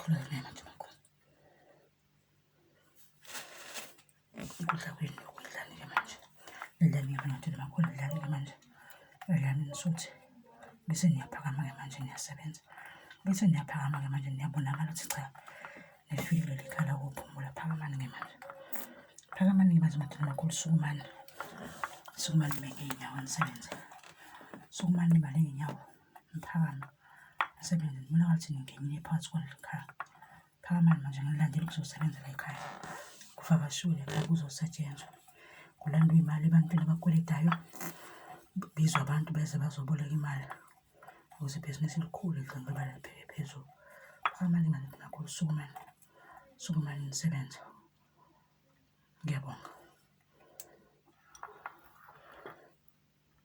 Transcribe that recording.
Ngiyabonga manje makhulu. Ukudla kwenu lokudlani-ke manje. Lidlani-ke manje makhulu, lidlani-ke manje. Lidlani nisuthi. Bese niyaphakama-ke manje niyasebenza. Bese niyaphakama-ke manje niyabonakala ukuthi cha, nifikile ekhaya la kokuphumula. Phakamani-ke manje. Phakamani-ke manje madoda makhulu, sukumani. Sukumani nime ngey'nyawo nisebenze. Sukumani nibale iy'nyawo, niphakame. Nisebenze, nibonakala ukuthi ningenile phakathi kwaleli khaya. Phakamani manje nilandela ukuzosebenza la ekhaya. Kuvakashiwe la ekhaya kuzosetshenzwa. Kulandwe iy'mali ebantwini abakweletayo. Kubizwa abantu beze bazoboleka imali ukuze ibhizinisi likhule ligcine liba libheke phezulu. Phakamani manje makhulu, sukumani. Sukumani nisebenze. Ngiyabonga.